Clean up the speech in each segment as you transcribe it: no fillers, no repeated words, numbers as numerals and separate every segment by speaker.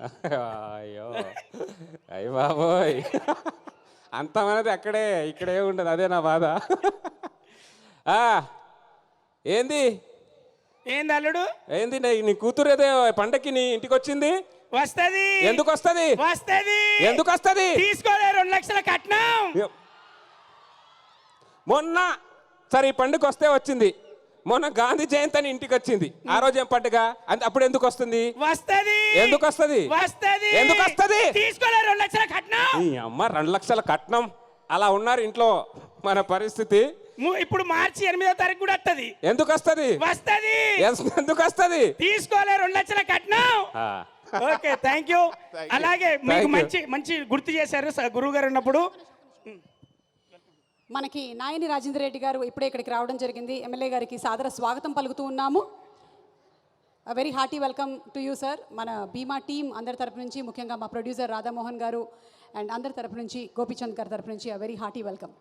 Speaker 1: అయ్యో అయ్య బాబోయ్, అంతమనేది అక్కడే, ఇక్కడే ఉండదు. అదే నా బాధ. ఏంది
Speaker 2: ఏంది అల్లుడు?
Speaker 1: ఏంది నీ కూతురు ఏదో పండక్కి నీ ఇంటికి వచ్చింది?
Speaker 2: వస్తది.
Speaker 1: ఎందుకు వస్తది?
Speaker 2: వస్తది.
Speaker 1: ఎందుకు వస్తది?
Speaker 2: తీసుకోలే 2 లక్షల కట్నం.
Speaker 1: మొన్న సరే ఈ పండుగ వస్తే వచ్చింది, మొన్న గాంధీ జయంతి అని ఇంటికి వచ్చింది. ఆ రోజు ఏం పండుగ? అప్పుడు ఎందుకు వస్తుంది?
Speaker 2: వస్తది.
Speaker 1: ఎందుకు వస్తది?
Speaker 2: వస్తది.
Speaker 1: ఎందుకు వస్తది?
Speaker 2: తీసుకోలే 2 లక్షల కట్నం.
Speaker 1: ఈ అమ్మ 2 లక్షల కట్నం. అలా ఉన్నారు ఇంట్లో మన పరిస్థితి.
Speaker 2: ఇప్పుడు మార్చి 8వ తారీఖు కూడా వస్తది.
Speaker 1: ఎందుకు వస్తది?
Speaker 2: వస్తది.
Speaker 1: ఎందుకు వస్తది?
Speaker 2: తీసుకోలే 2 లక్షల కట్నం. Okay, thank you. అలాగే మీకు మంచి మంచి గుర్తు చేశారు గురువు గారు ఉన్నప్పుడు.
Speaker 3: మనకి నాయని రాజేంద్ర రెడ్డి గారు ఇప్పుడే ఇక్కడికి రావడం జరిగింది. ఎమ్మెల్యే గారికి సాదర స్వాగతం పలుకుతూ ఉన్నాము. Very hearty welcome to you sir. మన బీమా టీం అందరి తరపు నుంచి, ముఖ్యంగా మా ప్రొడ్యూసర్ రాధామోహన్ గారు అండ్ అందరి తరపు నుంచి, గోపీచంద్ గారి తరపు నుంచి వెరీ హార్టీ వెల్కమ్.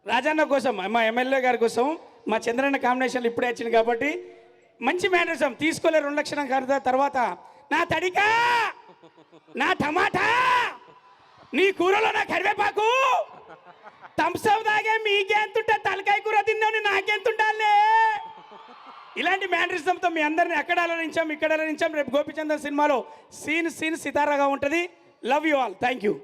Speaker 2: రాజన్న కోసం, మా ఎమ్మెల్యే గారి కోసం, మా చంద్రన్న కాంబినేషన్లు ఇప్పుడే వచ్చింది కాబట్టి మంచి మేనరిజం. తీసుకోలే 2 లక్షల ఖర్చు. తర్వాత నా తడికా, నా టమాటా, నీ కూరలో నా కరివేపాకు, థమ్స్అప్ దాగే మీకెంతుంటే తలకాయ కూర తిన్నావు నాకెంతుండాలే. ఇలాంటి మేనరిజంతో మీ అందరిని అక్కడ అలరించాం, ఇక్కడ అలరించాం. రేపు గోపిచందన్ సినిమాలో సీన్ సితారాగా ఉంటుంది. Love you all. Thank you.